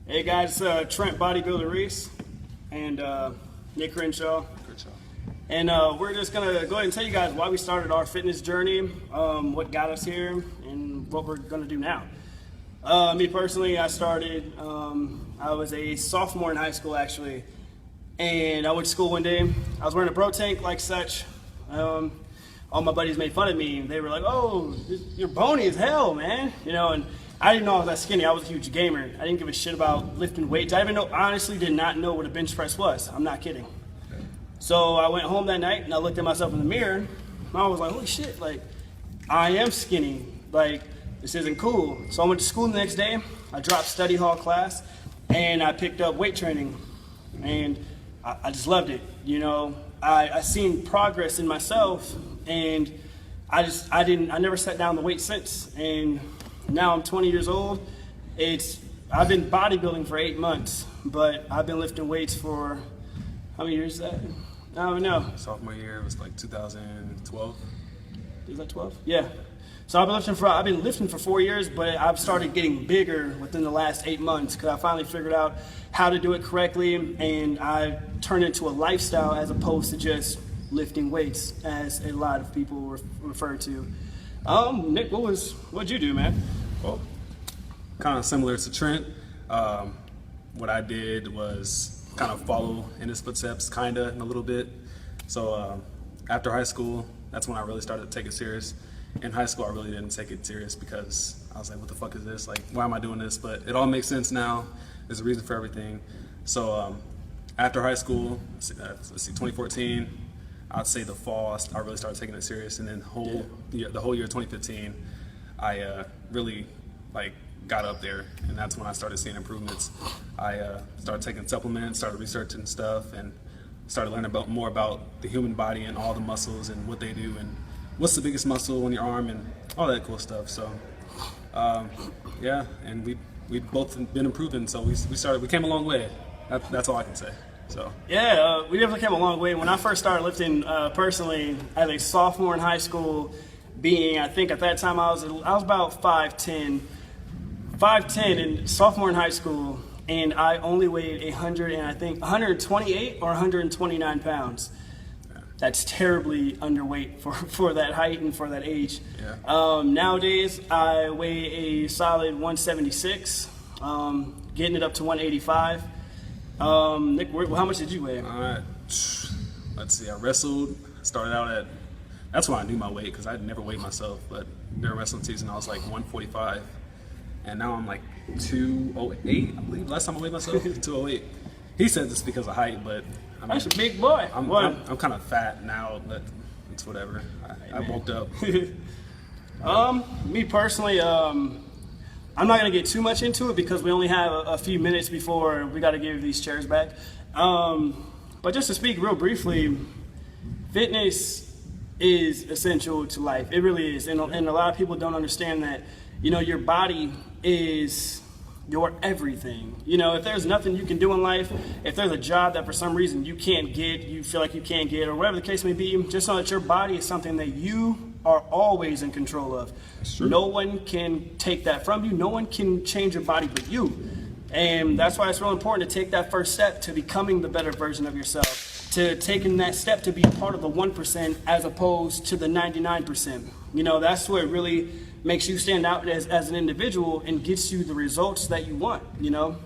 Hey guys, Trent Bodybuilder Reis and Nick Crenshaw. And we're just going to go ahead and tell you guys why we started our fitness journey, what got us here, and what we're going to do now. Me personally, I started, I was a sophomore in high school actually, and I went to school one day. I was wearing a bro tank like such. All my buddies made fun of me. They were like, "Oh, you're bony as hell, man." You know, and I didn't know I was that skinny. I was a huge gamer. I didn't give a shit about lifting weights. I honestly did not know what a bench press was. I'm not kidding. So I went home that night and I looked at myself in the mirror and I was like, holy shit, like, I am skinny. Like, this isn't cool. So I went to school the next day. I dropped study hall class and I picked up weight training. And I just loved it. You know, I seen progress in myself and I never sat down the weight since. And now I'm 20 years old. I've been bodybuilding for 8 months, but I've been lifting weights for, how many years is that? I don't know. Sophomore year was like 2012. Is that 12? Yeah. So I've been lifting for 4 years, but I've started getting bigger within the last 8 months because I finally figured out how to do it correctly, and I turned it into a lifestyle as opposed to just lifting weights, as a lot of people refer to. Nick, what'd you do, man? Well, kind of similar to Trent. What I did was kind of follow in his footsteps, in a little bit. So after high school, that's when I really started to take it serious. In high school, I really didn't take it serious because I was like, what the fuck is this? Like, why am I doing this? But it all makes sense now. There's a reason for everything. So after high school, let's see, 2014, I'd say the fall, I really started taking it serious. And then the whole year 2015, I really got up there, and that's when I started seeing improvements. I started taking supplements, started researching stuff, and started learning more about the human body and all the muscles and what they do and what's the biggest muscle on your arm and all that cool stuff. So yeah, and we've both been improving, so we came a long way. That's all I can say. So yeah, we definitely came a long way. When I first started lifting personally as a sophomore in high school, I think at that time I was about 5'10", and sophomore in high school, and I only weighed 128 or 129 pounds. That's terribly underweight for that height and for that age. Yeah. Nowadays, I weigh a solid 176, getting it up to 185. Nick, how much did you weigh? Let's see, I wrestled, started out at, that's when I knew my weight because I'd never weighed myself, but during wrestling season I was like 145. And now I'm like 208, I believe. Last time I weighed myself, 208. He said this because of height, but I mean, that's a big boy. I'm kind of fat now, but it's whatever. I bulked up. Me personally, I'm not going to get too much into it because we only have a few minutes before we got to give these chairs back. But just to speak real briefly, fitness is essential to life. It really is. And a lot of people don't understand that, you know, your body is your everything. You know, if there's nothing you can do in life, if there's a job that for some reason you feel like you can't get, or whatever the case may be, just know that your body is something that you are always in control of. No one can take that from you. No one can change your body but you. And that's why it's real important to take that first step to becoming the better version of yourself, to taking that step to be part of the 1% as opposed to the 99%. You know, that's what really makes you stand out as an individual and gets you the results that you want, you know?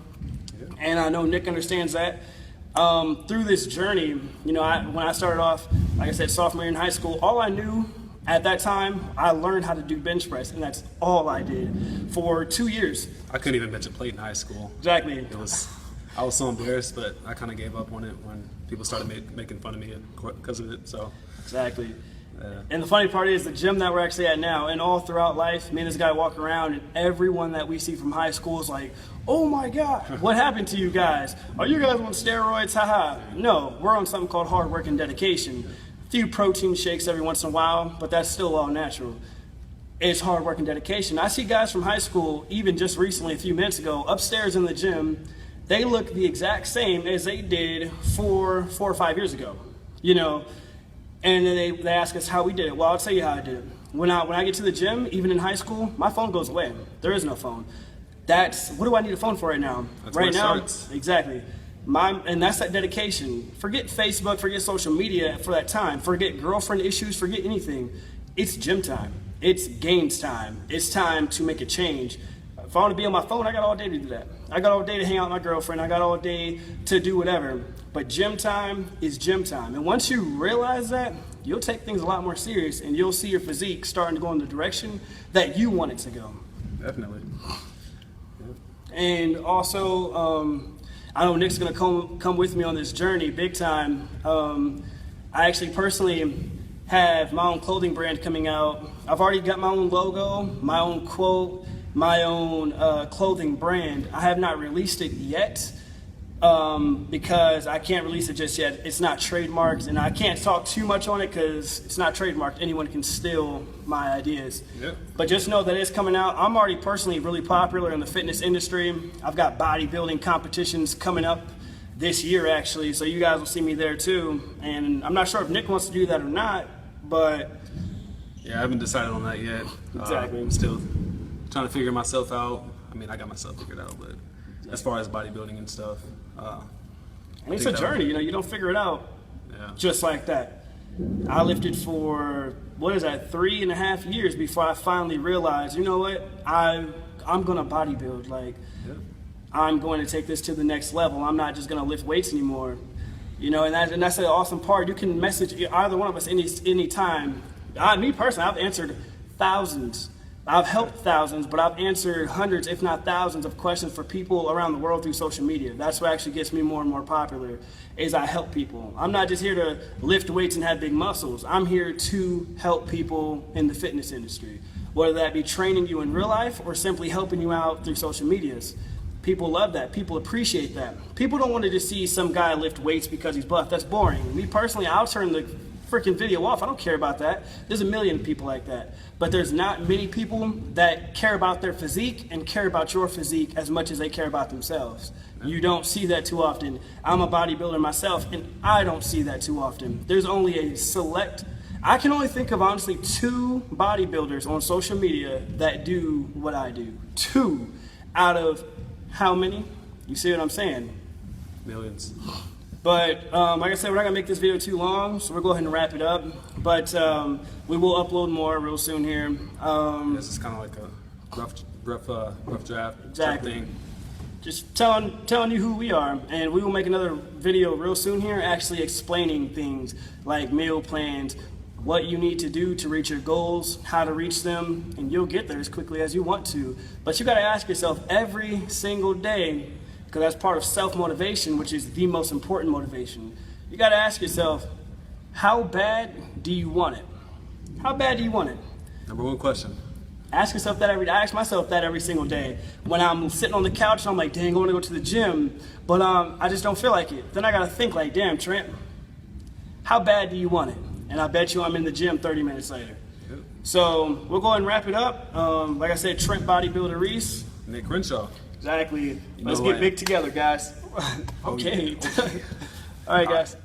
Yeah. And I know Nick understands that. Through this journey, you know, when I started off, like I said, sophomore year in high school, all I knew at that time, I learned how to do bench press, and that's all I did for 2 years. I couldn't even bench a plate in high school. Exactly. I was so embarrassed, but I kind of gave up on it when people started making fun of me because of it. So exactly. And the funny part is the gym that we're actually at now, and all throughout life, me and this guy walk around, and everyone that we see from high school is like, oh my God, what happened to you guys? Are you guys on steroids? Haha. No, we're on something called hard work and dedication. A few protein shakes every once in a while, but that's still all natural. It's hard work and dedication. I see guys from high school, even just recently, a few minutes ago, upstairs in the gym, they look the exact same as they did 4 or 5 years ago, you know? And then they ask us how we did it. Well, I'll tell you how I did it. When I get to the gym, even in high school, my phone goes away. There is no phone. That's what do I need a phone for right now? That's where right it now, starts. exactly. And that's that dedication. Forget Facebook, forget social media for that time. Forget girlfriend issues, forget anything. It's gym time. It's gains time. It's time to make a change. If I want to be on my phone, I got all day to do that. I got all day to hang out with my girlfriend. I got all day to do whatever. But gym time is gym time. And once you realize that, you'll take things a lot more serious and you'll see your physique starting to go in the direction that you want it to go. Definitely. And also, I know Nick's gonna come with me on this journey big time. I actually personally have my own clothing brand coming out. I've already got my own logo, my own quote, my own clothing brand. I have not released it yet because I can't release it just yet. It's not trademarked, and I can't talk too much on it because it's not trademarked. Anyone can steal my ideas. Yep. But just know that it's coming out. I'm already personally really popular in the fitness industry. I've got bodybuilding competitions coming up this year, actually, so you guys will see me there too. And I'm not sure if Nick wants to do that or not, but Yeah, I haven't decided on that yet. Exactly. I'm still trying to figure myself out. I mean, I got myself figured out, but as far as bodybuilding and stuff, and it's a journey. You know, you don't figure it out yeah. just like that. I lifted for, 3.5 years before I finally realized, you know what, I'm gonna bodybuild. Like, Yeah. I'm going to take this to the next level. I'm not just gonna lift weights anymore. You know, and that's the awesome part. You can message either one of us any time. Me personally, I've answered thousands. I've helped thousands, but I've answered hundreds, if not thousands, of questions for people around the world through social media. That's what actually gets me more and more popular, is I help people. I'm not just here to lift weights and have big muscles. I'm here to help people in the fitness industry, whether that be training you in real life or simply helping you out through social medias. People love that. People appreciate that. People don't want to just see some guy lift weights because he's buff. That's boring. Me personally, I'll turn the freaking video off. I don't care about that. There's a million people like that. But there's not many people that care about their physique and care about your physique as much as they care about themselves. You don't see that too often. I'm a bodybuilder myself, and I don't see that too often. There's only a select, I can only think of honestly 2 bodybuilders on social media that do what I do. 2 out of how many? You see what I'm saying? Millions. But like I said, we're not gonna make this video too long, so we'll go ahead and wrap it up. But we will upload more real soon here. This is kind of like a rough draft Exactly. type thing. Just telling you who we are, and we will make another video real soon here, actually explaining things like meal plans, what you need to do to reach your goals, how to reach them, and you'll get there as quickly as you want to. But you got to ask yourself every single day, because that's part of self-motivation, which is the most important motivation. You got to ask yourself, how bad do you want it? How bad do you want it? Number 1 question. Ask yourself that every day. I ask myself that every single day. When I'm sitting on the couch and I'm like, dang, I want to go to the gym, but I just don't feel like it. Then I got to think like, damn, Trent, how bad do you want it? And I bet you I'm in the gym 30 minutes later. Yep. So we'll go ahead and wrap it up. Like I said, Trent Bodybuilder Reis. Nick Crenshaw. Exactly. Let's know get what? big together, guys. Okay. All right, guys.